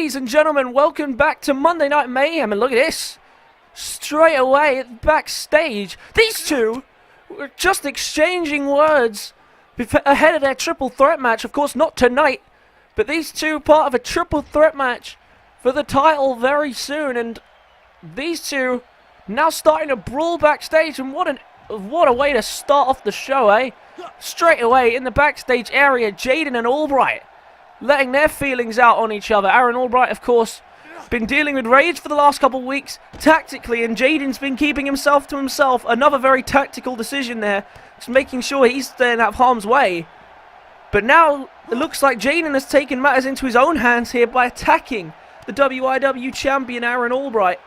Ladies and gentlemen, welcome back to Monday Night Mayhem, and look at this. Straight away at backstage, these two were just exchanging words ahead of their triple threat match. Of course, not tonight, but these two part of a triple threat match for the title very soon, and these two now starting to brawl backstage, and what a way to start off the show, eh? Straight away in the backstage area, Jayden and Albright letting their feelings out on each other. Aaron Albright, of course, been dealing with rage for the last couple of weeks tactically, and Jayden's been keeping himself to himself. Another very tactical decision there, just making sure he's staying out of harm's way. But now it looks like Jayden has taken matters into his own hands here by attacking the WIW champion Aaron Albright.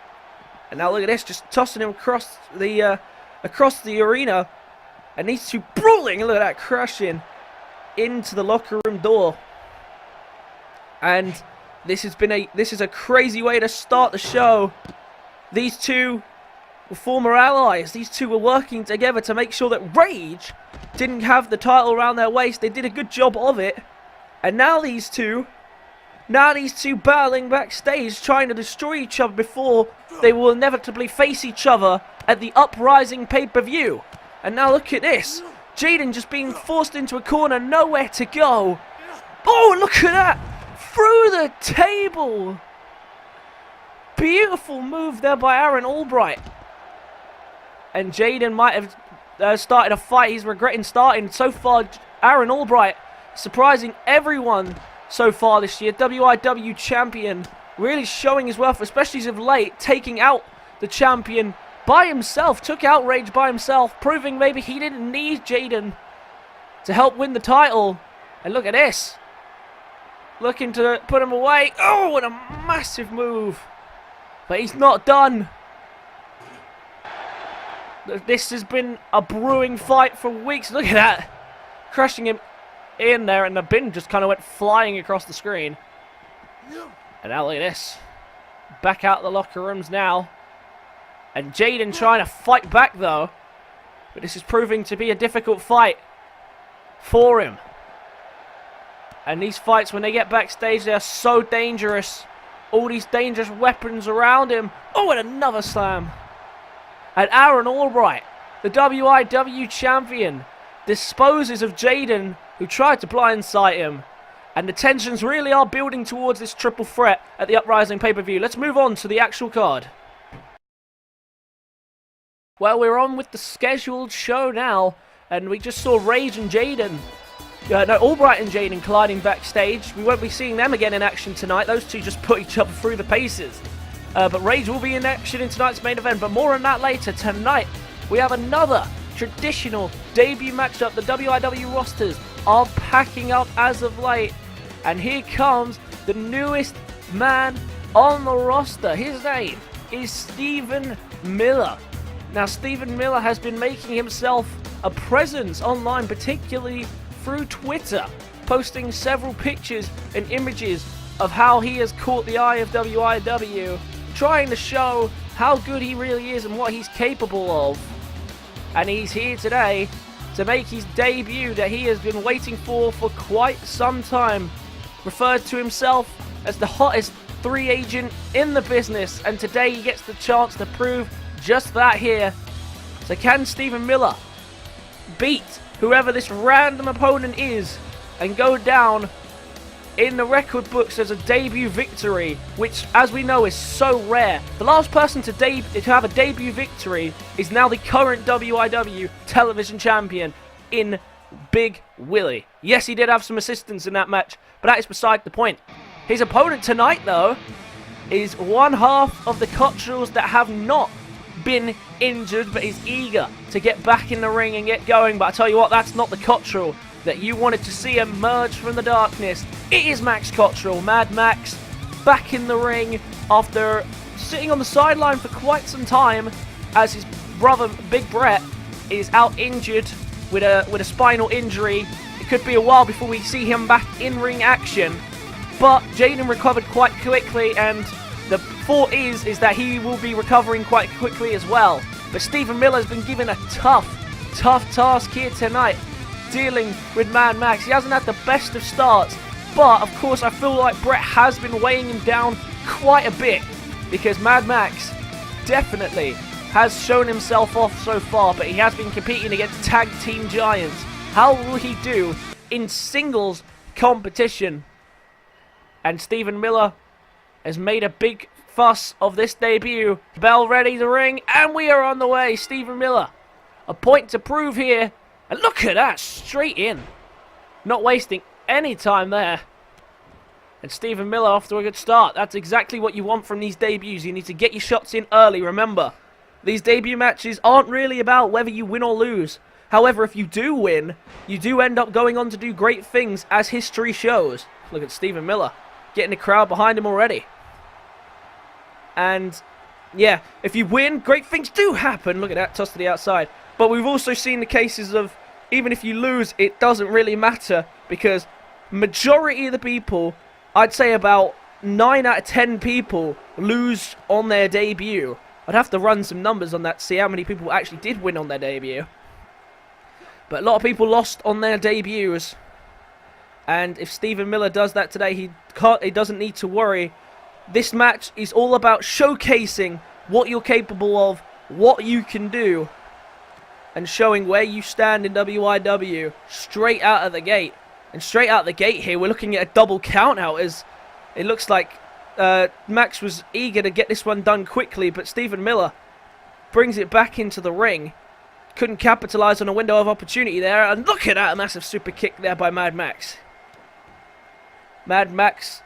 And now look at this, just tossing him across the arena. And these two brawling, look at that, crashing into the locker room door. And this is a crazy way to start the show. These two were former allies. These two were working together to make sure that Rage didn't have the title around their waist. They did a good job of it. And now these two battling backstage, trying to destroy each other before they will inevitably face each other at the Uprising pay-per-view. And now look at this. Jayden just being forced into a corner, nowhere to go. Oh, look at that. Through the table. Beautiful move there by Aaron Albright. And Jayden might have started a fight he's regretting starting. So far, Aaron Albright surprising everyone so far this year. WIW champion, really showing his worth, especially as of late, taking out the champion by himself. Took out Rage by himself, proving maybe he didn't need Jayden to help win the title. And look at this. Looking to put him away. Oh, what a massive move. But he's not done. This has been a brewing fight for weeks. Look at that. Crushing him in there, and the bin just kind of went flying across the screen. And now look at this. Back out the locker rooms now. And Jayden trying to fight back though. But this is proving to be a difficult fight for him. And these fights, when they get backstage, they are so dangerous. All these dangerous weapons around him. Oh, and another slam. And Aaron Albright, the WIW champion, disposes of Jayden, who tried to blindside him. And the tensions really are building towards this triple threat at the Uprising pay-per-view. Let's move on to the actual card. Well, we're on with the scheduled show now. And we just saw Rage and Jayden. Albright and Jayden colliding backstage. We won't be seeing them again in action tonight. Those two just put each other through the paces. But Rage will be in action in tonight's main event. But more on that later. Tonight, we have another traditional debut matchup. The WIW rosters are packing up as of late. And here comes the newest man on the roster. His name is Stephen Miller. Now, Stephen Miller has been making himself a presence online, particularly through Twitter, posting several pictures and images of how he has caught the eye of WIW, trying to show how good he really is and what he's capable of. And he's here today to make his debut that he has been waiting for quite some time. Referred to himself as the hottest free agent in the business, and today he gets the chance to prove just that here. So can Stephen Miller beat whoever this random opponent is and go down in the record books as a debut victory, which, as we know, is so rare? The last person to have a debut victory is now the current WIW television champion in Big Willie. Yes, he did have some assistance in that match, but that is beside the point. His opponent tonight, though, is one half of the Cotterrells that have not been injured, but is eager to get back in the ring and get going. But I tell you what, that's not the Cotterrell that you wanted to see emerge from the darkness. It is Max Cotterrell, Mad Max, back in the ring after sitting on the sideline for quite some time, as his brother Big Brett is out injured with a spinal injury. It could be a while before we see him back in ring action, but Jayden recovered quite quickly, and the thought is that he will be recovering quite quickly as well. But Stephen Miller has been given a tough task here tonight, dealing with Mad Max. He hasn't had the best of starts But, of course, I feel like Brett has been weighing him down quite a bit, because Mad Max definitely has shown himself off so far, but he has been competing against tag team giants. How will he do in singles competition? And Stephen Miller has made a big fuss of this debut. Bell ready to ring, and we are on the way. Stephen Miller, a point to prove here. And look at that, straight in. Not wasting any time there. And Stephen Miller off to a good start. That's exactly what you want from these debuts. You need to get your shots in early, remember. These debut matches aren't really about whether you win or lose. However, if you do win, you do end up going on to do great things, as history shows. Look at Stephen Miller getting the crowd behind him already. And, yeah, if you win, great things do happen. Look at that, toss to the outside. But we've also seen the cases of, even if you lose, it doesn't really matter, because majority of the people, I'd say about 9 out of 10 people, lose on their debut. I'd have to run some numbers on that to see how many people actually did win on their debut. But a lot of people lost on their debuts. And if Stephen Miller does that today, he doesn't need to worry. This match is all about showcasing what you're capable of, what you can do, and showing where you stand in WIW straight out of the gate. And straight out the gate here, we're looking at a double count out, as it looks like Max was eager to get this one done quickly, but Stephen Miller brings it back into the ring. Couldn't capitalize on a window of opportunity there, and look at that, a massive super kick there by Mad Max. Mad Max,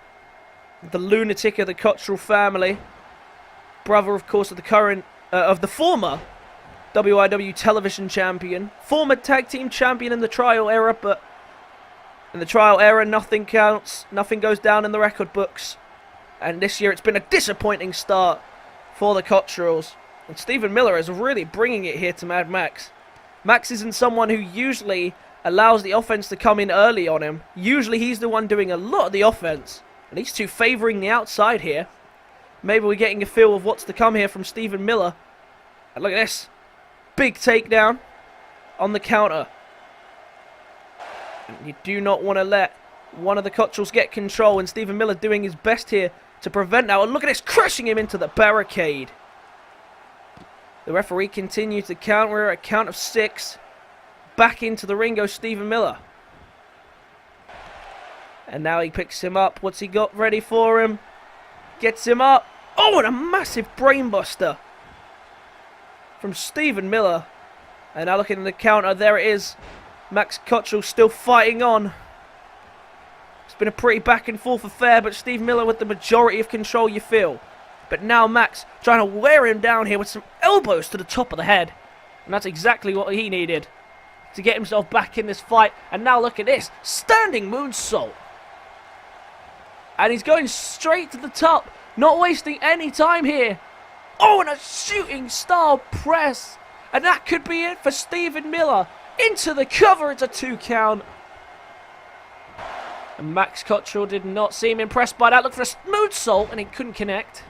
the lunatic of the Cotterrell family, brother, of course, of the current, of the former WIW television champion, former tag team champion in the trial era, but in the trial era, nothing counts, nothing goes down in the record books. And this year, it's been a disappointing start for the Cotterells. And Stephen Miller is really bringing it here to Mad Max. Max isn't someone who usually allows the offense to come in early on him. Usually he's the one doing a lot of the offense. And these two favoring the outside here. Maybe we're getting a feel of what's to come here from Stephen Miller. And look at this. Big takedown on the counter. And you do not want to let one of the Cotterells get control. And Stephen Miller doing his best here to prevent that. And look at this, crushing him into the barricade. The referee continues to count. We're at a count of 6. Back into the ring goes Stephen Miller. And now he picks him up. What's he got ready for him? Gets him up. Oh, and a massive brainbuster from Stephen Miller. And now looking at the counter, there it is. Max Cotterrell still fighting on. It's been a pretty back and forth affair, but Stephen Miller with the majority of control, you feel. But now Max trying to wear him down here with some elbows to the top of the head. And that's exactly what he needed to get himself back in this fight. And now look at this. Standing moonsault. And he's going straight to the top. Not wasting any time here. Oh, and a shooting star press. And that could be it for Stephen Miller. Into the cover. It's a 2 count. And Max Cotterrell did not seem impressed by that. Look for a moonsault, and he couldn't connect.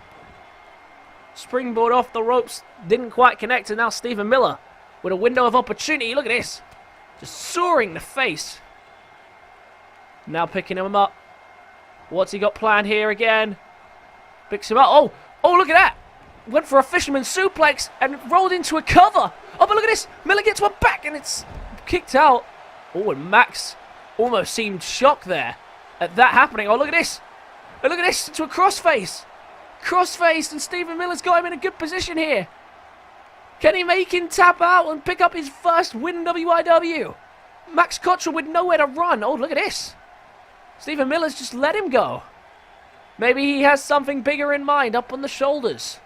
Springboard off the ropes. Didn't quite connect. And now Stephen Miller with a window of opportunity. Look at this. Just soaring the face. Now picking him up. What's he got planned here again? Picks him up. Oh, look at that. Went for a fisherman suplex and rolled into a cover. Oh, but look at this. Miller gets one back and it's kicked out. Oh, and Max almost seemed shocked there at that happening. Oh, look at this. And look at this. Into a crossface. Crossface, and Stephen Miller's got him in a good position here. Can he make him tap out and pick up his first win in WIW? Max Cotterrell with nowhere to run. Oh, look at this. Stephen Miller's just let him go. Maybe he has something bigger in mind up on the shoulders.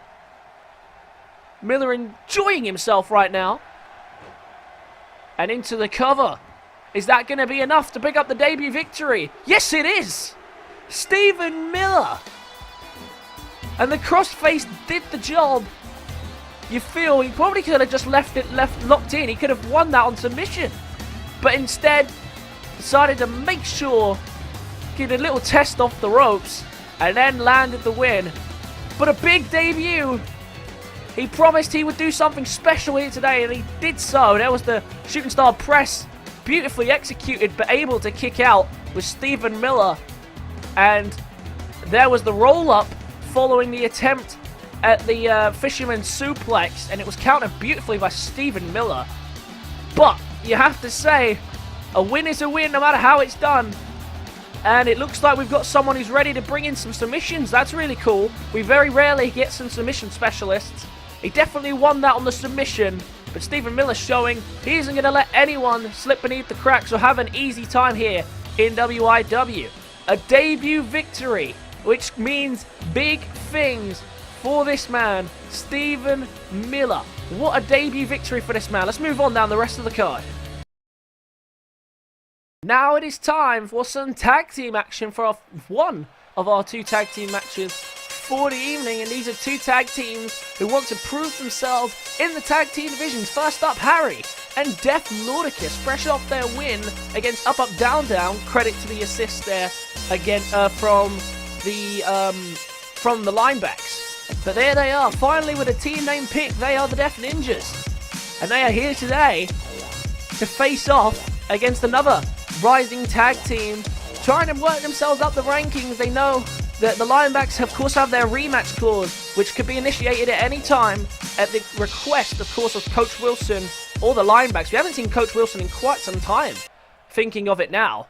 Miller enjoying himself right now. And into the cover. Is that going to be enough to pick up the debut victory? Yes, it is. Stephen Miller. And the crossface did the job. You feel he probably could have just left locked in. He could have won that on submission. But instead, decided to make sure, get a little test off the ropes, and then landed the win. But a big debut. He promised he would do something special here today, and he did so. There was the shooting star press, beautifully executed, but able to kick out with Stephen Miller And there was the roll-up following the attempt at the Fisherman Suplex, and it was countered beautifully by Stephen Miller. But you have to say, a win is a win no matter how it's done. And it looks like we've got someone who's ready to bring in some submissions. That's really cool. We very rarely get some submission specialists. He definitely won that on the submission. But Stephen Miller's showing he isn't going to let anyone slip beneath the cracks or have an easy time here in WIW. A debut victory, which means big things for this man, Stephen Miller. What a debut victory for this man. Let's move on down the rest of the card. Now it is time for some tag team action for one of our 2 tag team matches for the evening. And these are 2 tag teams who want to prove themselves in the tag team divisions. First up, Harry and Def Lordicus, fresh off their win against Up Up Down Down. Credit to the assist there again from the Linebacks. But there they are, finally with a team name pick. They are the Def Ninjas, and they are here today to face off against another rising tag team, trying to work themselves up the rankings. They know that the Linebacks, of course, have their rematch clause, which could be initiated at any time at the request, of course, of Coach Wilson or the Linebacks. We haven't seen Coach Wilson in quite some time, thinking of it now.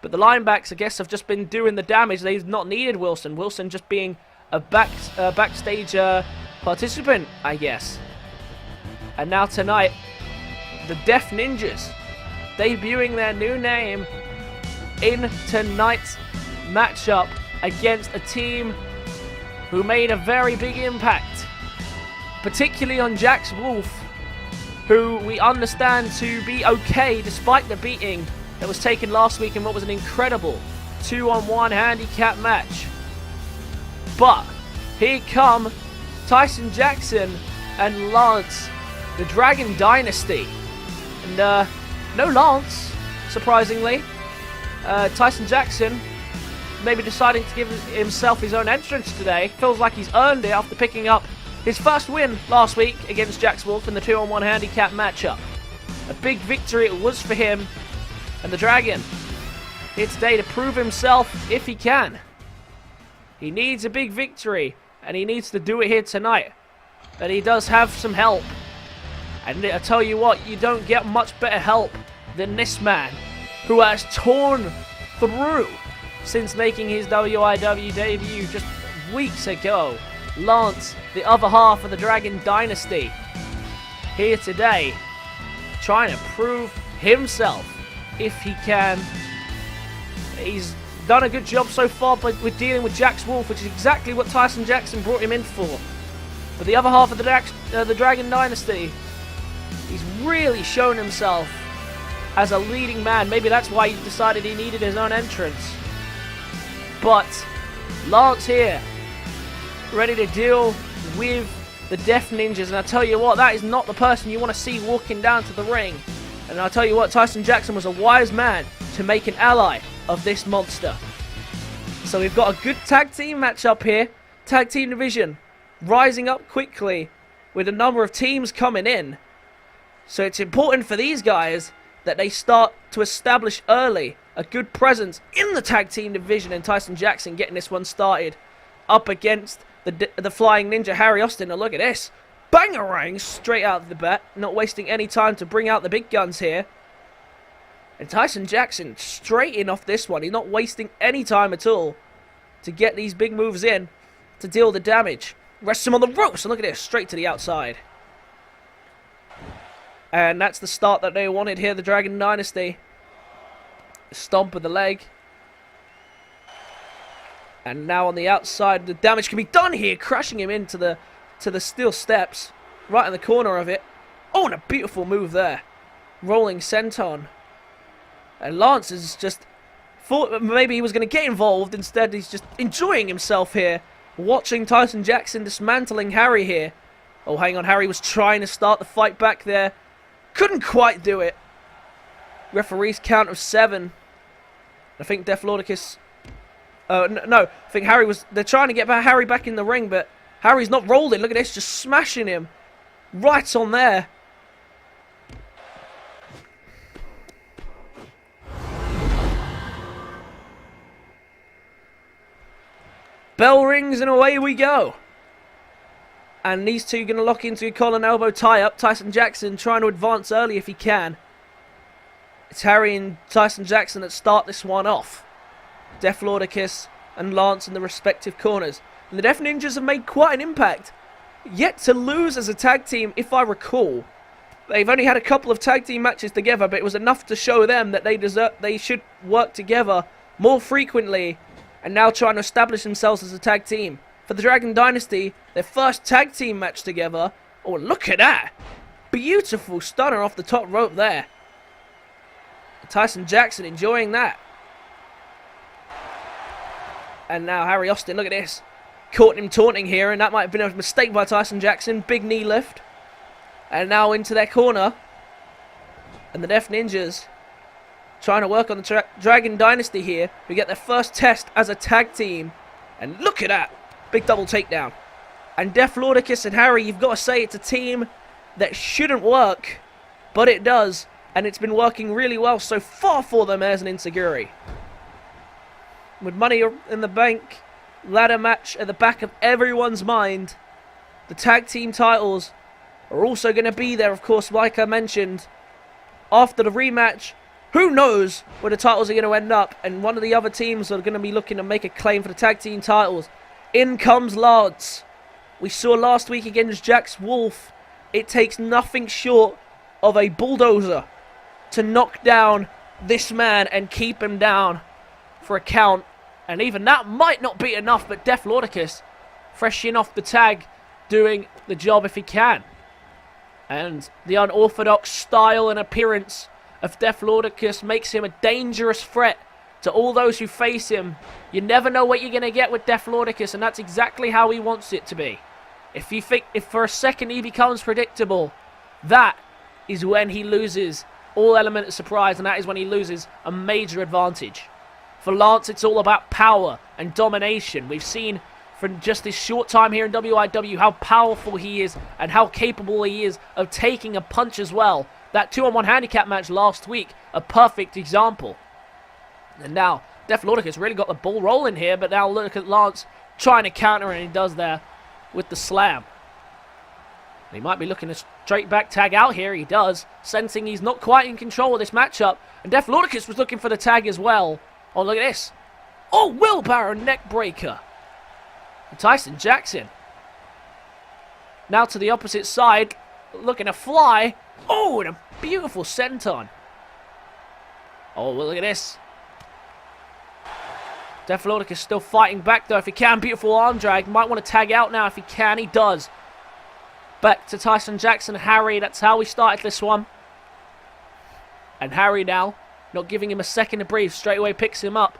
But the Linebacks, I guess, have just been doing the damage. They've not needed Wilson. Wilson just being a backstage participant, I guess. And now tonight, the Def Ninjas debuting their new name in tonight's matchup against a team who made a very big impact, particularly on Jax Wolf, who we understand to be okay despite the beating that was taken last week in what was an incredible 2-on-1 handicap match. But here come Tyson Jackson and Lance, the Dragon Dynasty. And no Lance, surprisingly. Tyson Jackson maybe deciding to give himself his own entrance today. Feels like he's earned it after picking up his first win last week against Jax Wolf in the 2-on-1 handicap matchup. A big victory it was for him and the Dragon here today to prove himself if he can. He needs a big victory, and he needs to do it here tonight. But he does have some help. And I tell you what, you don't get much better help than this man, who has torn through since making his WIW debut just weeks ago. Lance, the other half of the Dragon Dynasty, here today, trying to prove himself if he can. He's done a good job so far with dealing with Jax Wolf, which is exactly what Tyson Jackson brought him in for. But the other half of the Dragon Dynasty, he's really shown himself as a leading man. Maybe that's why he decided he needed his own entrance. But Lance here, ready to deal with the Def Ninjas. And I tell you what, that is not the person you want to see walking down to the ring. And I'll tell you what, Tyson Jackson was a wise man to make an ally of this monster. So we've got a good tag team matchup here. Tag team division rising up quickly with a number of teams coming in. So it's important for these guys that they start to establish early a good presence in the tag team division. And Tyson Jackson getting this one started up against the Flying Ninja Harry Austin. Now look at this. Bangarang straight out of the bat. Not wasting any time to bring out the big guns here. And Tyson Jackson straight in off this one. He's not wasting any time at all to get these big moves in to deal the damage. Rests him on the ropes. And look at this. Straight to the outside. And that's the start that they wanted here, the Dragon Dynasty. Stomp of the leg. And now on the outside, the damage can be done here. Crashing him into the steel steps. Right in the corner of it. Oh, and a beautiful move there. Rolling senton. And Lance is just thought maybe he was going to get involved. Instead, he's just enjoying himself here. Watching Tyson Jackson dismantling Harry here. Oh, hang on. Harry was trying to start the fight back there. Couldn't quite do it. Referee's count of 7. I think Def Lordicus... no, I think Harry was... They're trying to get Harry back in the ring, but Harry's not rolling. Look at this, just smashing him. Right on there. bell rings and away we go. And these two going to lock into a collar and elbow tie-up. Tyson Jackson trying to advance early if he can. It's Harry and Tyson Jackson that start this one off. Def Lordicus and Lance in the respective corners. And the Def Ninjas have made quite an impact. Yet to lose as a tag team, if I recall. They've only had a couple of tag team matches together, but it was enough to show them that they should work together more frequently. And now trying to establish themselves as a tag team. For the Dragon Dynasty, their first tag team match together. Oh, look at that. Beautiful stunner off the top rope there. Tyson Jackson enjoying that. And now Harry Austin, look at this. Caught him taunting here, and that might have been a mistake by Tyson Jackson. Big knee lift. And now into their corner. And the Def Ninjas trying to work on the Dragon Dynasty here, who get their first test as a tag team. And look at that. Big double takedown. And Def Lordicus and Harry, you've got to say it's a team that shouldn't work, but it does. And it's been working really well so far for them as an Insaguri. With money in the bank, ladder match at the back of everyone's mind, the tag team titles are also going to be there, of course, like I mentioned. After the rematch, who knows where the titles are going to end up, and one of the other teams are going to be looking to make a claim for the tag team titles. In comes Lance. We saw last week against Jax Wolf, it takes nothing short of a bulldozer to knock down this man and keep him down for a count. And even that might not be enough, but Def Lordicus, fresh in off the tag, doing the job if he can. And the unorthodox style and appearance of Def Lordicus makes him a dangerous threat to all those who face him. You never know what you're going to get with Def Lordicus, and that's exactly how he wants it to be. If for a second he becomes predictable, that is when he loses all element of surprise, and that is when he loses a major advantage. For Lance, it's all about power and domination. We've seen from just this short time here in WIW how powerful he is and how capable he is of taking a punch as well. That 2-on-1 handicap match last week, a perfect example. And now, Def Lordicus really got the ball rolling here, but now look at Lance trying to counter, and he does there with the slam. He might be looking to straight back tag out here. He does, sensing he's not quite in control of this matchup. And Def Lordicus was looking for the tag as well. Oh, look at this. Oh, wheelbarrow neck breaker. And Tyson Jackson. Now to the opposite side, looking to fly. Oh, and a beautiful senton. Oh, well, look at this. Def Lordicus still fighting back though if he can. Beautiful arm drag. Might want to tag out now if he can. He does. Back to Tyson Jackson. Harry, that's how we started this one. And Harry now, not giving him a second to breathe, straight away picks him up.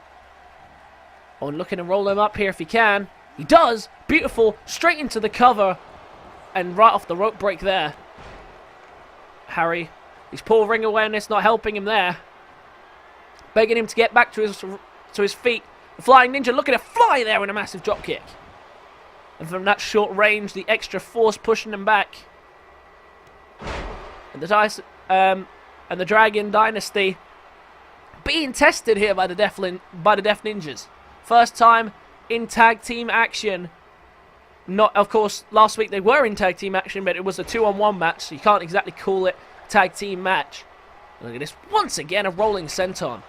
Oh, and looking to roll him up here if he can. He does. Beautiful. Straight into the cover. And right off the rope break there. Harry, his poor ring awareness not helping him there. Begging him to get back to his feet. The Flying Ninja looking to fly there in a massive drop kick. And from that short range, the extra force pushing him back. And the Dragon Dynasty being tested here by the Def Ninjas. First time in tag team action. Not, of course, last week they were in tag team action, but it was a 2-on-1 match, so you can't exactly call it a tag team match. Look at this. Once again, a rolling senton.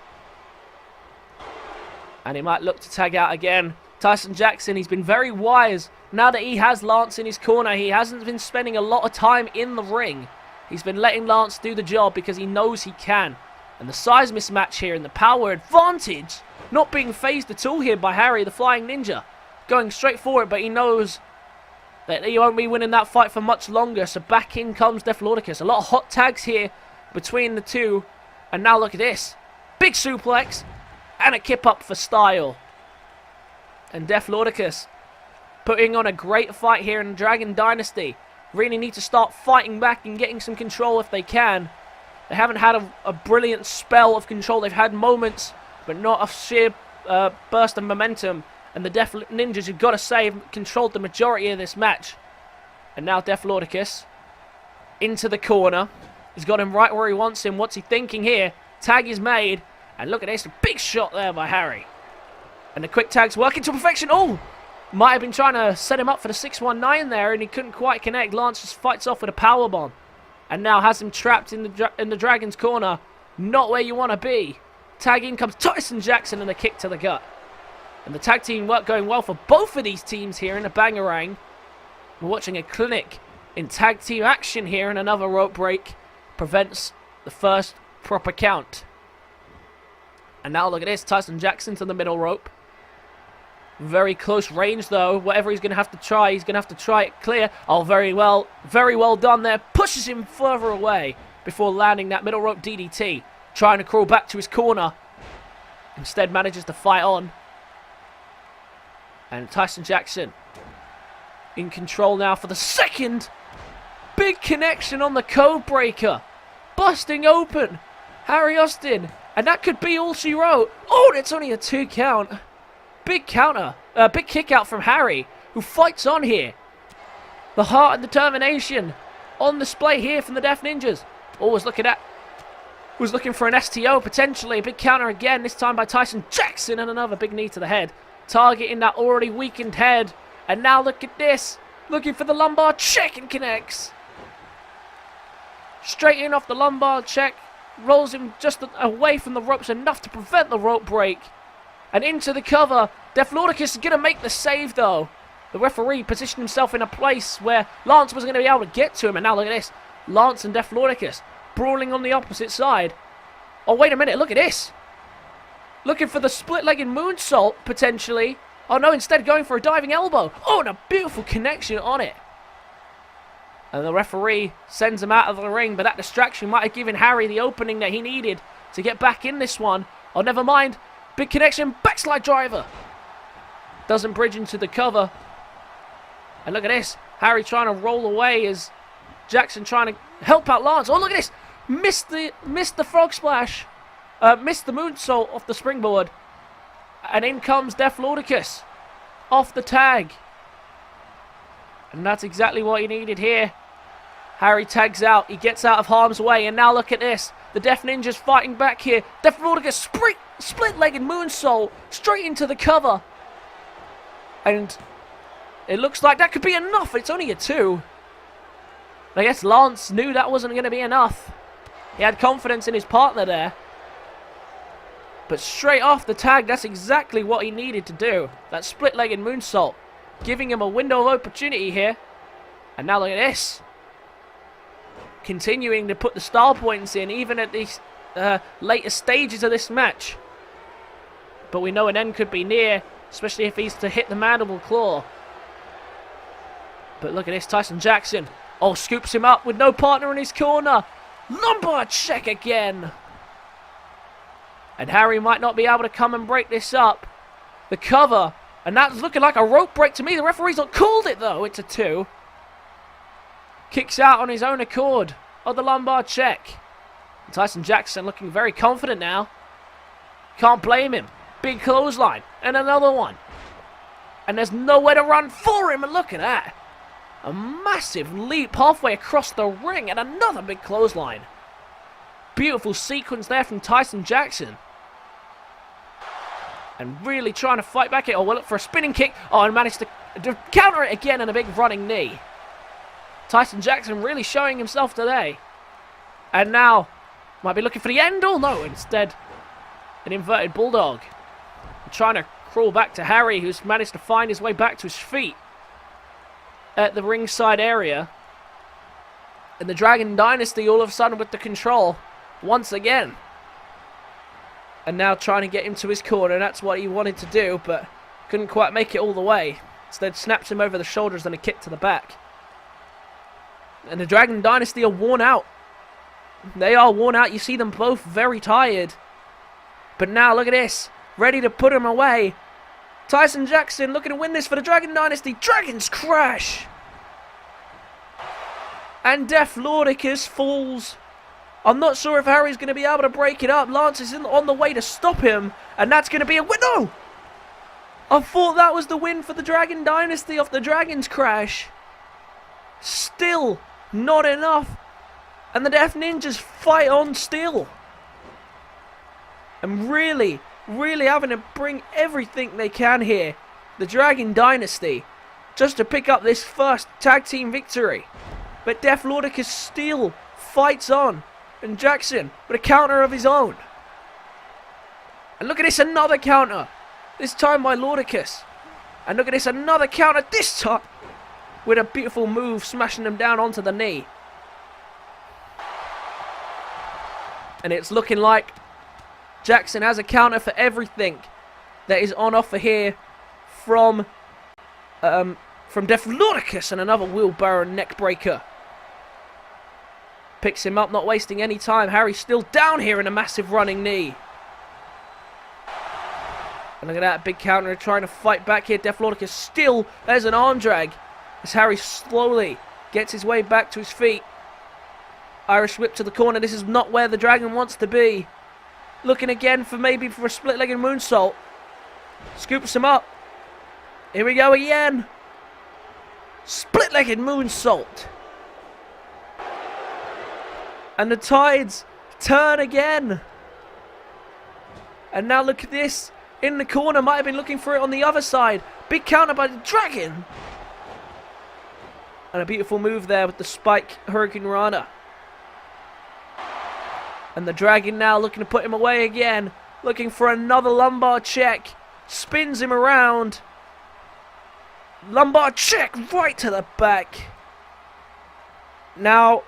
And he might look to tag out again. Tyson Jackson, he's been very wise. Now that he has Lance in his corner, he hasn't been spending a lot of time in the ring. He's been letting Lance do the job because he knows he can. And the size mismatch here and the power advantage not being phased at all here by Harry, the Flying Ninja. Going straight for it, but he knows that he won't be winning that fight for much longer. So back in comes Def Lordicus. A lot of hot tags here between the two. And now look at this. Big suplex. And a kip up for style. And Def Lordicus putting on a great fight here in Dragon Dynasty. Really need to start fighting back and getting some control if they can. They haven't had a brilliant spell of control. They've had moments, but not a sheer burst of momentum. And the Def Ninjas, you've got to say, have controlled the majority of this match. And now Def Lordicus into the corner. He's got him right where he wants him. What's he thinking here? Tag is made. And look at this, a big shot there by Harry. And the quick tag's working to perfection. Oh! Might have been trying to set him up for the 619 there, and he couldn't quite connect. Lance just fights off with a powerbomb. And now has him trapped in the Dragon's corner. Not where you want to be. Tag in comes Tyson Jackson and a kick to the gut. And the tag team work going well for both of these teams here in the Bangarang. We're watching a clinic in tag team action here, and another rope break prevents the first proper count. And now look at this, Tyson Jackson to the middle rope. Very close range though. Whatever he's going to have to try, he's going to have to try it clear. Oh, very well done there. Pushes him further away before landing that middle rope DDT. Trying to crawl back to his corner. Instead manages to fight on. And Tyson Jackson in control now for the second. Big connection on the code breaker. Busting open Harry Austin. And that could be all she wrote. Oh, it's only a 2 count. Big counter, big kick out from Harry, who fights on here. The heart and determination on display here from the Death Ninjas. Was looking for an STO potentially. A big counter again, this time by Tyson Jackson, and another big knee to the head. Targeting that already weakened head. And now look at this. Looking for the lumbar check and connects. Straight in off the lumbar check. Rolls him just away from the ropes enough to prevent the rope break. And into the cover. Deflordicus is going to make the save though. The referee positioned himself in a place where Lance wasn't going to be able to get to him. And now look at this. Lance and Deflordicus brawling on the opposite side. Oh, wait a minute. Look at this. Looking for the split-legged moonsault, potentially. Oh, no. Instead going for a diving elbow. Oh, and a beautiful connection on it. And the referee sends him out of the ring. But that distraction might have given Harry the opening that he needed to get back in this one. Oh, never mind. Big connection. Backslide driver. Doesn't bridge into the cover. And look at this. Harry trying to roll away as Jackson trying to help out Lance. Oh, look at this. Missed the frog splash. Missed the moonsault off the springboard. And in comes Deflordicus. Off the tag. And that's exactly what he needed here. Harry tags out. He gets out of harm's way. And now look at this. The Death Ninjas fighting back here. Deflordicus split-legged moonsault straight into the cover. And it looks like that could be enough. It's only a 2. I guess Lance knew that wasn't going to be enough. He had confidence in his partner there. But straight off the tag, that's exactly what he needed to do. That split-legged moonsault. Giving him a window of opportunity here. And now look at this. Continuing to put the style points in, even at these later stages of this match. But we know an end could be near, especially if he's to hit the mandible claw. But look at this, Tyson Jackson. Oh, scoops him up with no partner in his corner. Lumbar check again. And Harry might not be able to come and break this up. The cover. And that's looking like a rope break to me. The referee's not called it though. It's a 2. Kicks out on his own accord of the lumbar check. And Tyson Jackson looking very confident now. Can't blame him. Big clothesline. And another one. And there's nowhere to run for him. And look at that. A massive leap halfway across the ring. And another big clothesline. Beautiful sequence there from Tyson Jackson. And really trying to fight back it. Oh, well, look for a spinning kick. Oh, and managed to counter it again and a big running knee. Tyson Jackson really showing himself today. And now, might be looking for the end. Oh, no, instead, an inverted bulldog. Trying to crawl back to Harry, who's managed to find his way back to his feet at the ringside area. And the Dragon Dynasty all of a sudden with the control once again. And now trying to get him to his corner. That's what he wanted to do, but couldn't quite make it all the way. Instead snaps him over the shoulders and a kick to the back. And the Dragon Dynasty are worn out. They are worn out. You see them both very tired. But now look at this. Ready to put him away. Tyson Jackson looking to win this for the Dragon Dynasty. Dragon's Crash. And Deflordicus falls. I'm not sure if Harry's going to be able to break it up. Lance is on the way to stop him. And that's going to be a win. No! I thought that was the win for the Dragon Dynasty off the Dragon's Crash. Still not enough. And the Death Ninjas fight on still. And really having to bring everything they can here the Dragon Dynasty, just to pick up this first tag team victory. But Def Lordicus still fights on, and Jackson with a counter of his own. And look at this, another counter, this time by Lordicus. And look at this, another counter, this time with a beautiful move, smashing him down onto the knee. And it's looking like Jackson has a counter for everything that is on offer here from Def Lordicus, and another wheelbarrow neck breaker. Picks him up, not wasting any time. Harry's still down here in a massive running knee. And look at that, big counter trying to fight back here. Def Lordicus still, there's an arm drag as Harry slowly gets his way back to his feet. Irish whip to the corner. This is not where the Dragon wants to be. Looking again for maybe for a split-legged moonsault. Scoops him up. Here we go again. Split-legged moonsault. And the tides turn again. And now look at this. In the corner, might have been looking for it on the other side. Big counter by the Dragon. And a beautiful move there with the spike Hurricane Rana. And the Dragon now looking to put him away again. Looking for another lumbar check. Spins him around. Lumbar check right to the back. Now,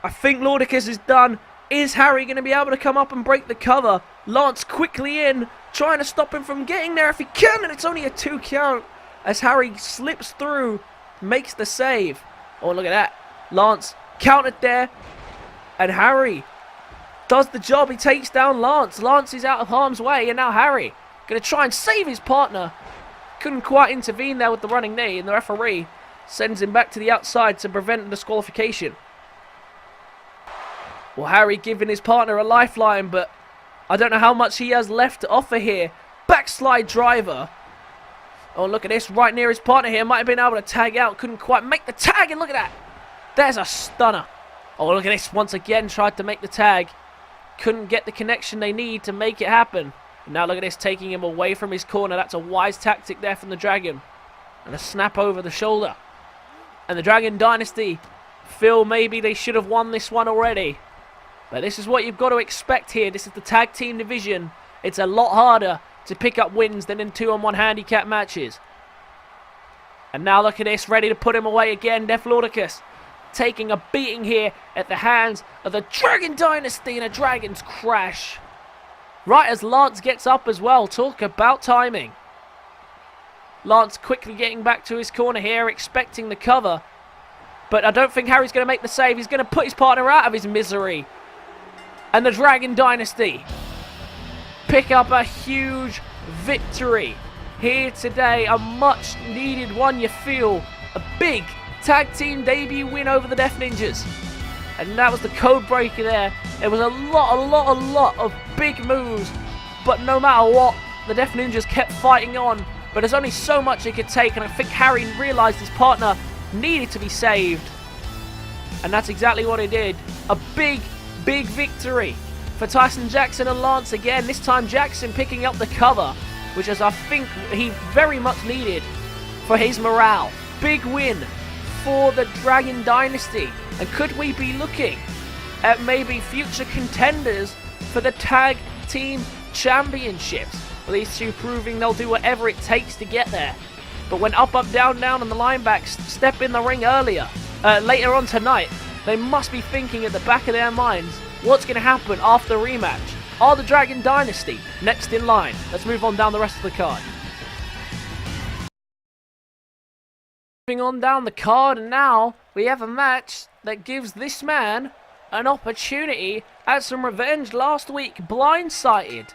I think Lordicus is done. Is Harry going to be able to come up and break the cover? Lance quickly in, trying to stop him from getting there if he can, and it's only a 2 count as Harry slips through, makes the save. Oh, look at that. Lance countered there, and Harry does the job. He takes down Lance. Lance is out of harm's way, and now Harry going to try and save his partner. Couldn't quite intervene there with the running knee, and the referee sends him back to the outside to prevent disqualification. Well, Harry giving his partner a lifeline, but I don't know how much he has left to offer here. Backslide driver. Oh, look at this. Right near his partner here. Might have been able to tag out. Couldn't quite make the tag, and look at that. There's a stunner. Oh, look at this. Once again, tried to make the tag. Couldn't get the connection they need to make it happen. And now look at this, taking him away from his corner. That's a wise tactic there from the Dragon. And a snap over the shoulder. And the Dragon Dynasty feel maybe they should have won this one already. But this is what you've got to expect here. This is the tag team division. It's a lot harder to pick up wins than in 2-on-1 handicap matches. And now look at this, ready to put him away again. Def Lordicus taking a beating here at the hands of the Dragon Dynasty and a Dragon's crash. Right as Lance gets up as well. Talk about timing. Lance quickly getting back to his corner here, expecting the cover. But I don't think Harry's going to make the save. He's going to put his partner out of his misery. And the Dragon Dynasty pick up a huge victory here today. A much needed one, you feel. A big tag team debut win over the Death Ninjas. And that was the code breaker there. It was a lot of big moves. But no matter what, the Death Ninjas kept fighting on. But there's only so much he could take. And I think Harry realised his partner needed to be saved. And that's exactly what he did. A big victory for Tyson Jackson and Lance again. This time Jackson picking up the cover, which is I think he very much needed for his morale. Big win for the Dragon Dynasty. And could we be looking at maybe future contenders for the Tag Team Championships? Well, these two proving they'll do whatever it takes to get there. But when up, down, and the Linebacks step in the ring later on tonight, they must be thinking at the back of their minds, what's going to happen after the rematch? Are the Dragon Dynasty next in line? Let's move on down the rest of the card. Moving on down the card, and now we have a match that gives this man an opportunity at some revenge. Last week, blindsided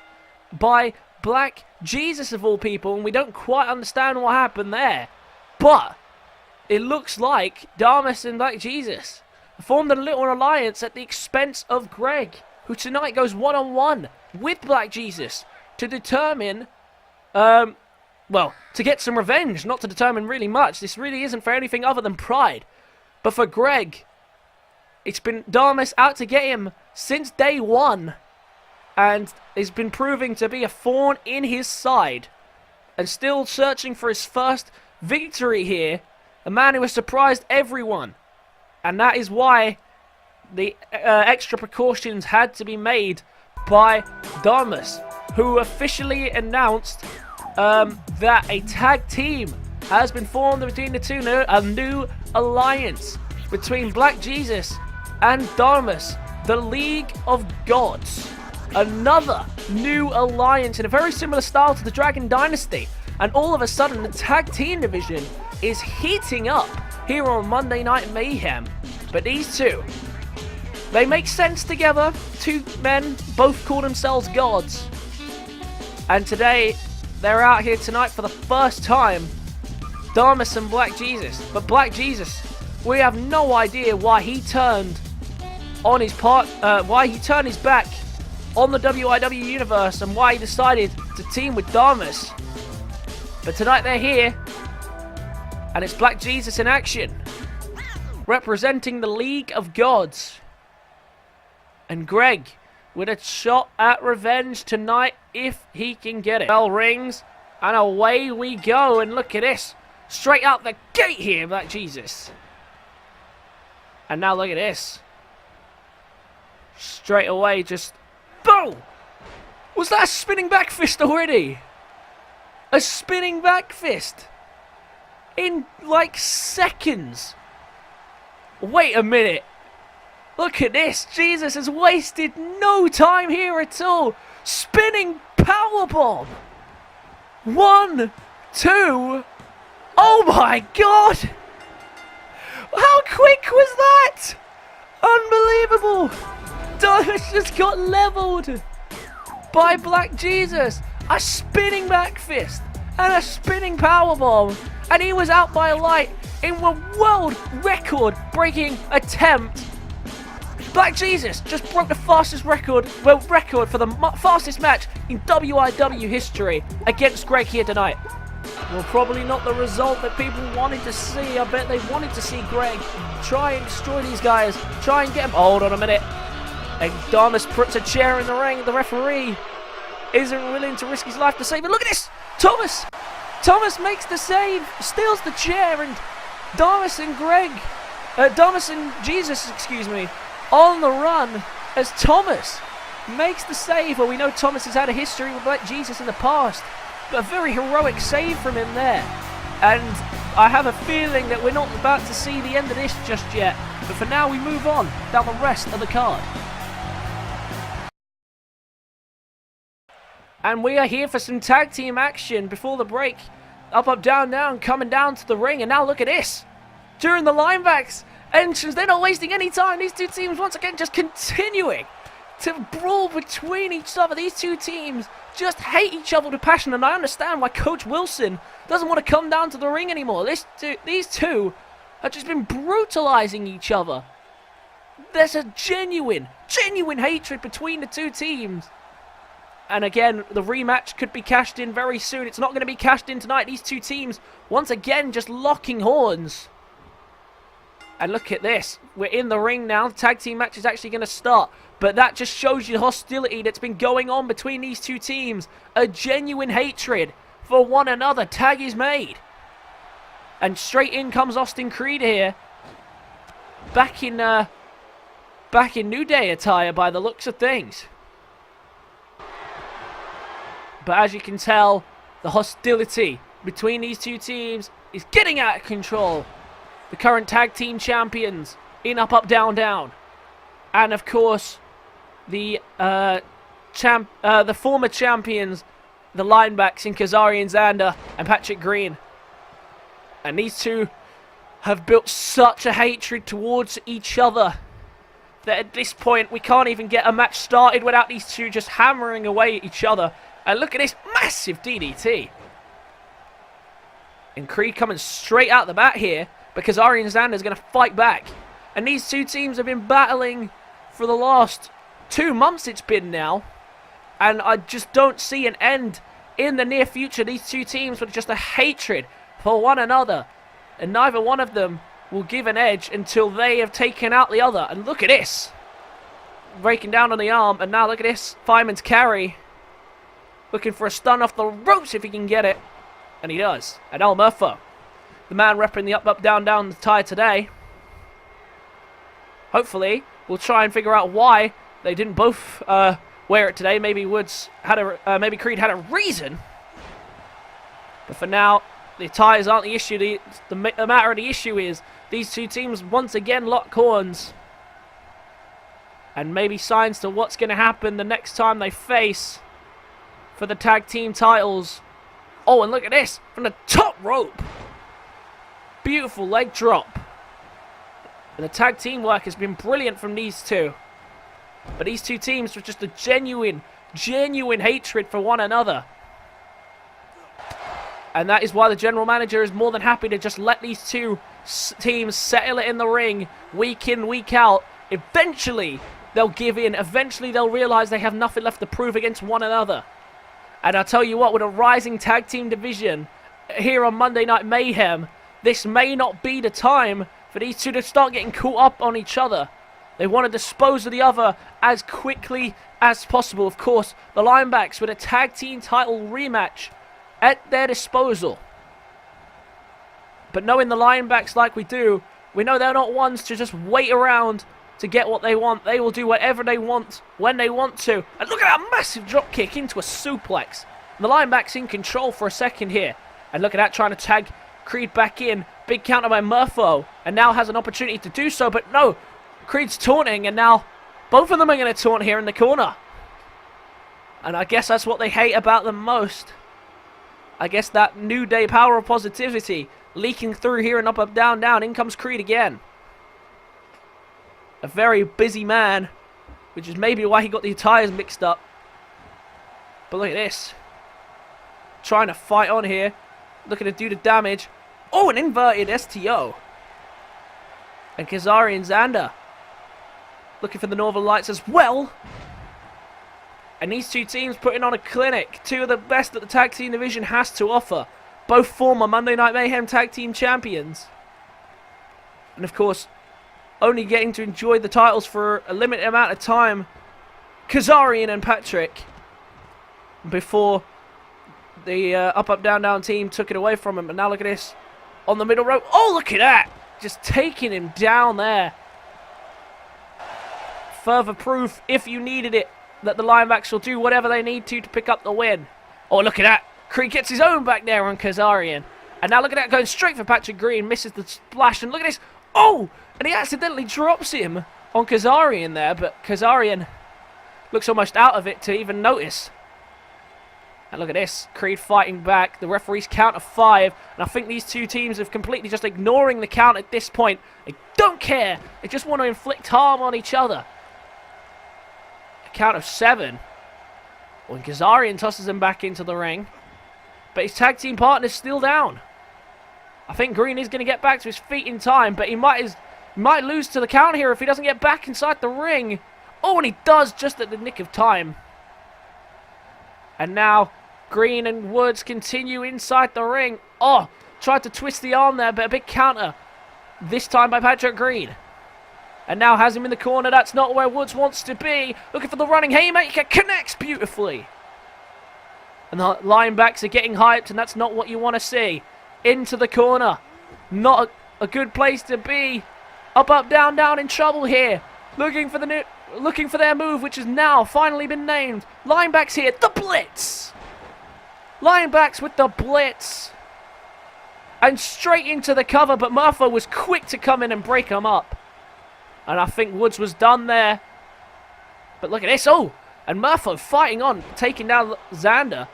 by Black Jesus of all people, and we don't quite understand what happened there. But it looks like Damas and Black Jesus formed a little alliance at the expense of Greg, who tonight goes one-on-one with Black Jesus to determine, to get some revenge, not to determine really much. This really isn't for anything other than pride. But for Greg, it's been Damas out to get him since day one, and has been proving to be a thorn in his side. and still searching for his first victory here. A man who has surprised everyone. And that is why the extra precautions had to be made by Damas, who officially announced that a tag team has been formed between the two. A new alliance between Black Jesus and Damas, the League of Gods. Another new alliance in a very similar style to the Dragon Dynasty. And all of a sudden, the tag team division is heating up here on Monday Night Mayhem. But these two, they make sense together. Two men, both call themselves gods. And today, they're out here tonight for the first time. Damas and Black Jesus. But Black Jesus, we have no idea why he turned on his why he turned his back on the WIW universe and why he decided to team with Damas. But tonight they're here, and it's Black Jesus in action, representing the League of Gods. And Greg with a shot at revenge tonight if he can get it. Bell rings, and away we go. And look at this, straight out the gate here, Black Jesus. And now look at this. Straight away, just boom! Was that a spinning back fist already? A spinning back fist in like seconds. Wait a minute. Look at this. Jesus has wasted no time here at all. Spinning powerbomb. 1, 2. Oh my God. How quick was that? Unbelievable. Damas just got leveled by Black Jesus. A spinning back fist and a spinning powerbomb, and he was out by a light in a world record breaking attempt. Black Jesus just broke the fastest record for the fastest match in WIW history against Greg here tonight. Well, probably not the result that people wanted to see. I bet they wanted to see Greg try and destroy these guys, try and get them. Hold on a minute. And Damas puts a chair in the ring. The referee isn't willing to risk his life to save it. Look at this! Thomas makes the save, steals the chair, and Damas and Jesus, on the run as Thomas makes the save. Well, we know Thomas has had a history with Black Jesus in the past, but a very heroic save from him there. And I have a feeling that we're not about to see the end of this just yet. But for now, we move on down the rest of the card. And we are here for some tag team action before the break. Up, up, down, down, coming down to the ring. And now look at this. During the Linebacks entrance, they're not wasting any time. These two teams, once again, just continuing to brawl between each other. These two teams just hate each other with passion. And I understand why Coach Wilson doesn't want to come down to the ring anymore. These two have just been brutalizing each other. There's a genuine hatred between the two teams. And again, the rematch could be cashed in very soon. It's not going to be cashed in tonight. These two teams, once again, just locking horns. And look at this. We're in the ring now. The tag team match is actually going to start. But that just shows you the hostility that's been going on between these two teams. A genuine hatred for one another. Tag is made. And straight in comes Austin Creed here. Back in New Day attire by the looks of things. But as you can tell, the hostility between these two teams is getting out of control. The current tag team champions in Up, Up, Down, Down. And of course, the former champions, the Linebacks in Kazarian Zander and Patrick Green. And these two have built such a hatred towards each other that at this point we can't even get a match started without these two just hammering away at each other. And look at this massive DDT. And Creed coming straight out the bat here because Kazarian Zander is going to fight back. And these two teams have been battling for the last 2 months it's been now. And I just don't see an end in the near future. These two teams with just a hatred for one another. And neither one of them will give an edge until they have taken out the other. And look at this. Breaking down on the arm. And now look at this. Fireman's carry. Looking for a stun off the ropes if he can get it. And he does. And El Murphy, the man repping the up, up, down, down tie today. Hopefully, we'll try and figure out why they didn't both wear it today. Maybe maybe Creed had a reason. But for now, the ties aren't the issue. The matter of the issue is these two teams once again lock horns. And maybe signs to what's going to happen the next time they face for the tag team titles. Oh, and look at this. From the top rope. Beautiful leg drop. And the tag team work has been brilliant from these two. But these two teams with just a genuine hatred for one another. And that is why the general manager is more than happy to just let these two teams settle it in the ring week in, week out. Eventually, they'll give in. Eventually, they'll realize they have nothing left to prove against one another. And I'll tell you what, with a rising tag team division here on Monday Night Mayhem, this may not be the time for these two to start getting caught up on each other. They want to dispose of the other as quickly as possible. Of course, the Linebacks with a tag team title rematch at their disposal. But knowing the Linebacks like we do, we know they're not ones to just wait around to get what they want. They will do whatever they want when they want to. And look at that massive drop kick into a suplex. And the Linebacks in control for a second here. And look at that, trying to tag Creed back in. Big counter by Murphy. And now has an opportunity to do so. But no, Creed's taunting. And now both of them are going to taunt here in the corner. And I guess that's what they hate about them most. I guess that New Day power of positivity leaking through here and up, up, down, down. In comes Creed again. A very busy man, which is maybe why he got the tires mixed up. But look at this. Trying to fight on here. Looking to do the damage. Oh, an inverted STO. And Kazari and Xander looking for the Northern Lights as well. And these two teams putting on a clinic. Two of the best that the tag team division has to offer. Both former Monday Night Mayhem tag team champions. And of course, only getting to enjoy the titles for a limited amount of time. Kazarian and Patrick. Before the up, up, down, down team took it away from him. And now look at this. On the middle rope. Oh, look at that. Just taking him down there. Further proof, if you needed it, that the Linebacks will do whatever they need to pick up the win. Oh, look at that. Creed gets his own back there on Kazarian. And now look at that, going straight for Patrick Green. Misses the splash. And look at this. Oh! And he accidentally drops him on Kazarian there. But Kazarian looks almost out of it to even notice. And look at this. Creed fighting back. The referee's count of 5. And I think these two teams are completely just ignoring the count at this point. They don't care. They just want to inflict harm on each other. Count of 7. When Kazarian tosses him back into the ring. But his tag team partner's still down. I think Green is going to get back to his feet in time. But he might lose to the count here if he doesn't get back inside the ring. Oh, and he does just at the nick of time. And now Green and Woods continue inside the ring. Oh, tried to twist the arm there, but a big counter. This time by Patrick Green. And now has him in the corner. That's not where Woods wants to be. Looking for the running haymaker. Connects beautifully. And the Linebacks are getting hyped, and that's not what you want to see. Into the corner. Not a good place to be. Up, up, down, down, in trouble here. Looking for their move, which has now finally been named. Linebacks here. The Blitz. Linebacks with the Blitz. And straight into the cover, but Murphy was quick to come in and break him up. And I think Woods was done there. But look at this. Oh, and Murphy fighting on, taking down Xander.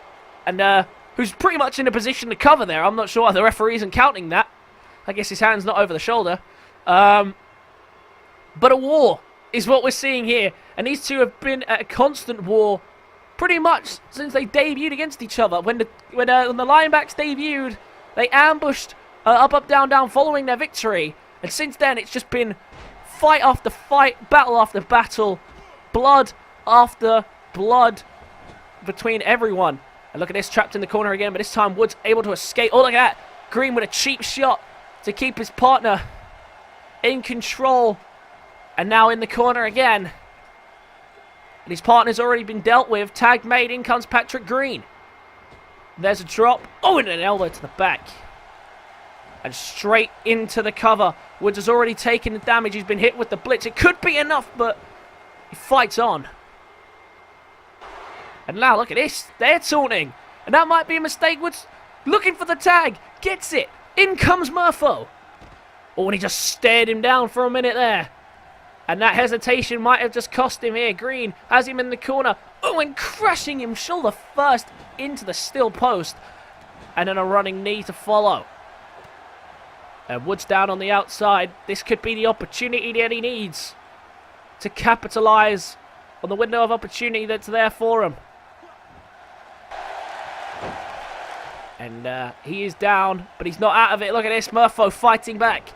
And who's pretty much in a position to cover there. I'm not sure why the referee isn't counting that. I guess his hand's not over the shoulder. But a war is what we're seeing here. And these two have been at a constant war pretty much since they debuted against each other. When the Linebacks debuted, they ambushed up, up, down, down following their victory. And since then, it's just been fight after fight, battle after battle, blood after blood between everyone. And look at this, trapped in the corner again, but this time Woods able to escape. Oh, look at that. Green with a cheap shot to keep his partner in control. And now in the corner again. And his partner's already been dealt with. Tag made, in comes Patrick Green. There's a drop. Oh, and an elbow to the back. And straight into the cover. Woods has already taken the damage. He's been hit with the blitz. It could be enough, but he fights on. And now look at this. They're taunting. And that might be a mistake. Woods looking for the tag. Gets it. In comes Murpho. Oh, and he just stared him down for a minute there. And that hesitation might have just cost him here. Green has him in the corner. Oh, and crashing him shoulder first into the steel post. And then a running knee to follow. And Woods down on the outside. This could be the opportunity that he needs to capitalize on the window of opportunity that's there for him. And he is down, but he's not out of it. Look at this, Murpho fighting back.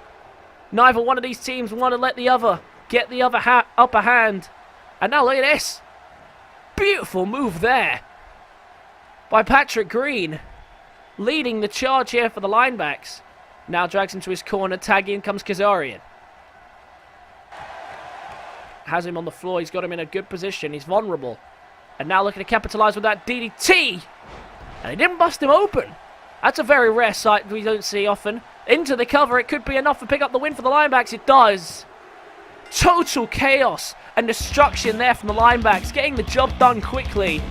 Neither one of these teams want to let the other get the other upper hand. And now look at this. Beautiful move there by Patrick Green, leading the charge here for the Linebacks. Now drags him to his corner. Tag in comes Kazarian. Has him on the floor. He's got him in a good position. He's vulnerable. And now looking to capitalize with that DDT. And he didn't bust him open. That's a very rare sight we don't see often. Into the cover. It could be enough to pick up the win for the Linebacks. It does. Total chaos and destruction there from the Linebacks. Getting the job done quickly.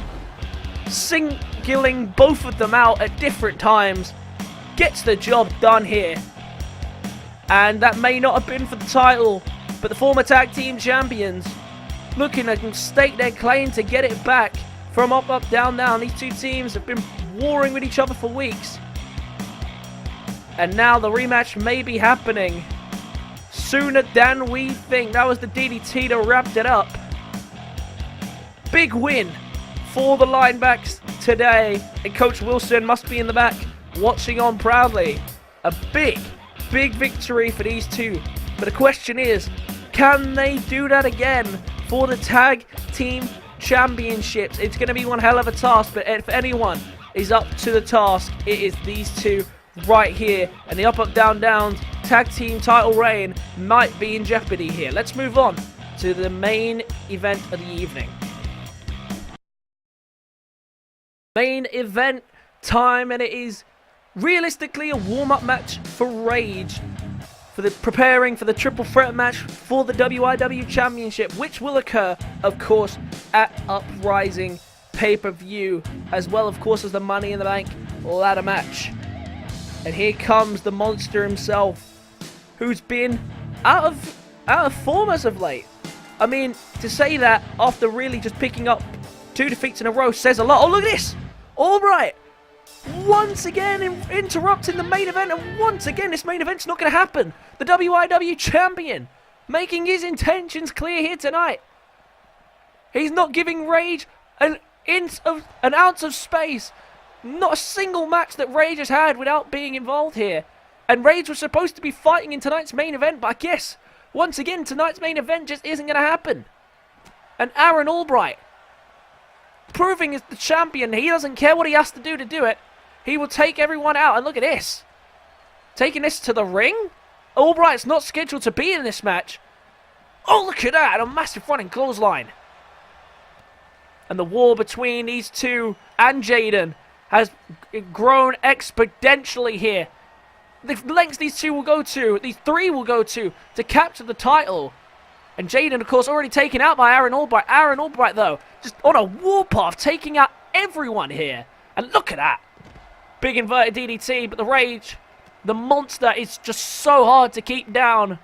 Singling both of them out at different times. Gets the job done here. And that may not have been for the title, but the former tag team champions looking to stake their claim to get it back from up, up, down, down. These two teams have been warring with each other for weeks. And now the rematch may be happening sooner than we think. That was the DDT that wrapped it up. Big win for the Linebacks today. And Coach Wilson must be in the back watching on proudly. A big, big victory for these two. But the question is, can they do that again for the tag team championships? It's going to be one hell of a task, but if anyone is up to the task, it is these two right here. And the up, up, down, down tag team title reign might be in jeopardy here. Let's move on to the main event of the evening. Main event time, and it is realistically a warm-up match for Rage, for the preparing for the triple threat match for the WIW Championship, which will occur, of course, at Uprising pay-per-view, as well, of course, as the Money in the Bank ladder match. And here comes the monster himself, who's been out of form as of late. I mean, to say that after really just picking up 2 defeats in a row says a lot. Oh, look at this! Albright! Once again interrupting the main event, and once again this main event's not going to happen. The WIW champion making his intentions clear here tonight. He's not giving Rage an ounce of space. Not a single match that Rage has had without being involved here. And Rage was supposed to be fighting in tonight's main event, but I guess once again tonight's main event just isn't going to happen. And Aaron Albright, proving as the champion, he doesn't care what he has to do it. He will take everyone out. And look at this. Taking this to the ring. Albright's not scheduled to be in this match. Oh, look at that. A massive running clothesline. And the war between these two and Jayden has grown exponentially here. The lengths these two will go to, these three will go to capture the title. And Jayden, of course, already taken out by Aaron Albright. Aaron Albright, though, just on a warpath, taking out everyone here. And look at that. Big inverted DDT, but the Rage, the monster, is just so hard to keep down.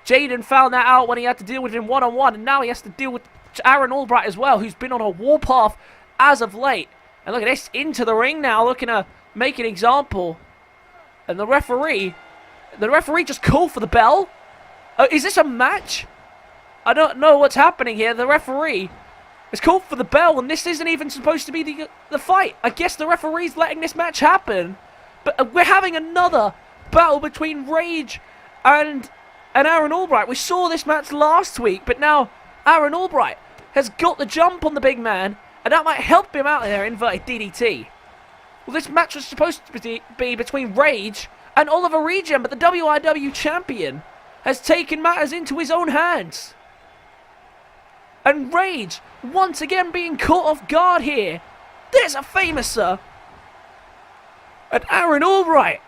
Jayden found that out when he had to deal with him one-on-one, and now he has to deal with Aaron Albright as well, who's been on a warpath as of late. And look at this, into the ring now, looking to make an example. And the referee just called for the bell. Is this a match? I don't know what's happening here. The referee has called for the bell, and this isn't even supposed to be the fight. I guess the referee's letting this match happen. But we're having another battle between Rage and Aaron Albright. We saw this match last week, but now Aaron Albright has got the jump on the big man, and that might help him out there, inverted DDT. Well, this match was supposed to be between Rage and Oliver Regem, but the WIW champion has taken matters into his own hands. And Rage, once again being caught off guard here. There's a famouser. And Aaron Albright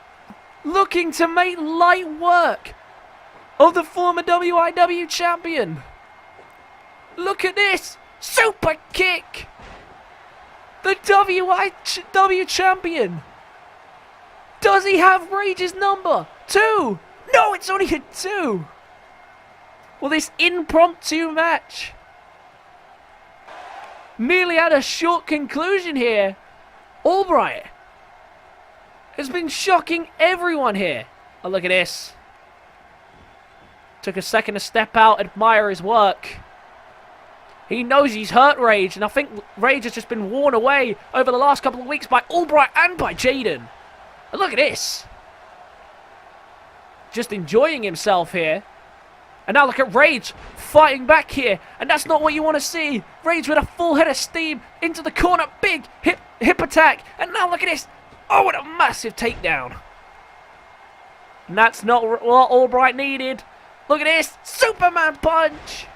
looking to make light work of the former WIW champion. Look at this. Super kick. The WIW champion. Does he have Rage's number? 2. No, it's only a 2. Well, this impromptu match nearly had a short conclusion here. Albright has been shocking everyone here. Oh, look at this. Took a second to step out, admire his work. He knows he's hurt Rage, and I think Rage has just been worn away over the last couple of weeks by Albright and by Jayden. And look at this. Just enjoying himself here. And now look at Rage fighting back here. And that's not what you want to see. Rage with a full head of steam into the corner. Big hip attack. And now look at this. Oh, what a massive takedown. And that's not what Albright needed. Look at this. Superman punch.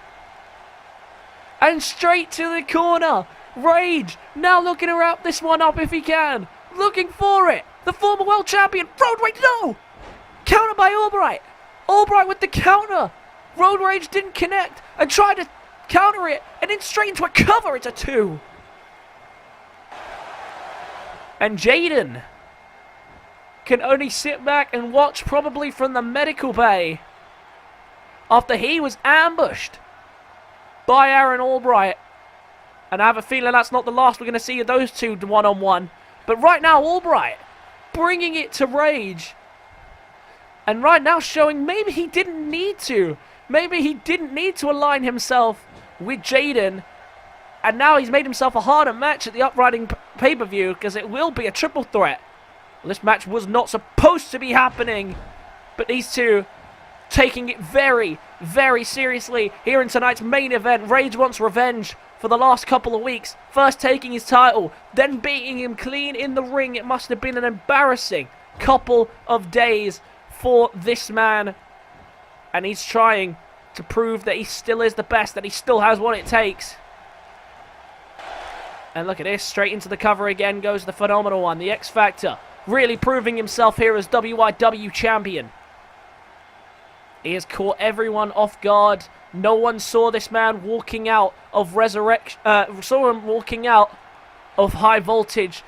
And straight to the corner. Rage now looking to wrap this one up if he can. Looking for it. The former world champion. Road Rage, no. Counter by Albright. Albright with the counter. Road Rage didn't connect and tried to counter it. And then straight into a cover. It's a 2. And Jayden can only sit back and watch probably from the medical bay after he was ambushed by Aaron Albright. And I have a feeling that's not the last we're going to see of those two one-on-one. But right now, Albright bringing it to Rage. And right now showing maybe he didn't need to. Maybe he didn't need to align himself with Jayden. And now he's made himself a harder match at the Uprising pay-per-view because it will be a triple threat. Well, this match was not supposed to be happening. But these two taking it very, very seriously here in tonight's main event. Rage wants revenge for the last couple of weeks. First taking his title, then beating him clean in the ring. It must have been an embarrassing couple of days for this man. And he's trying to prove that he still is the best, that he still has what it takes. And look at this, straight into the cover again goes the phenomenal one, the X Factor. Really proving himself here as WIW champion. He has caught everyone off guard. No one saw this man walking out of saw him walking out of High Voltage,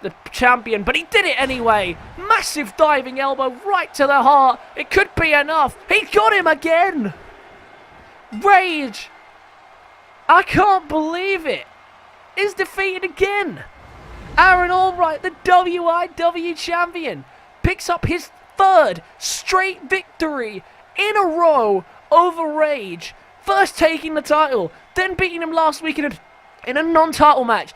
the champion, but he did it anyway. Massive diving elbow right to the heart. It could be enough. He got him again. Rage, I can't believe it, is defeated again. Aaron Albright, the WIW champion, picks up his 3rd straight victory in a row over Rage. First taking the title, then beating him last week in a non-title match,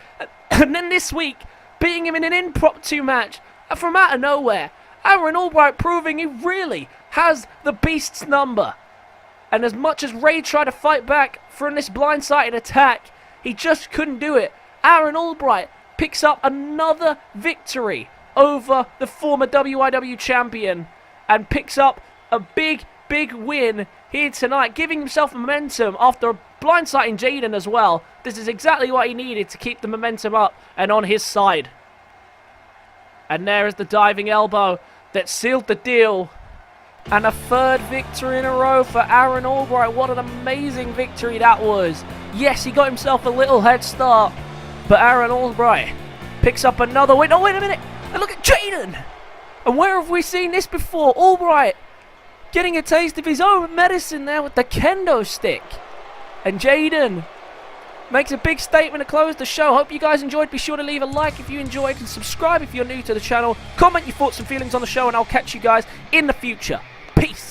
and then this week beating him in an impromptu match from out of nowhere. Aaron Albright proving he really has the beast's number. And as much as Rage tried to fight back from this blindsided attack, he just couldn't do it. Aaron Albright picks up another victory over the former WIW champion and picks up a big win here tonight, giving himself momentum after blindsiding Jayden as well. This is exactly what he needed to keep the momentum up and on his side. And there is the diving elbow that sealed the deal. And a 3rd victory in a row for Aaron Albright. What an amazing victory that was. Yes, he got himself a little head start, but Aaron Albright picks up another win. Oh, wait a minute. And look at Jayden. And where have we seen this before? Albright getting a taste of his own medicine there with the kendo stick. And Jayden makes a big statement to close the show. Hope you guys enjoyed. Be sure to leave a like if you enjoyed and subscribe if you're new to the channel. Comment your thoughts and feelings on the show, and I'll catch you guys in the future. Peace.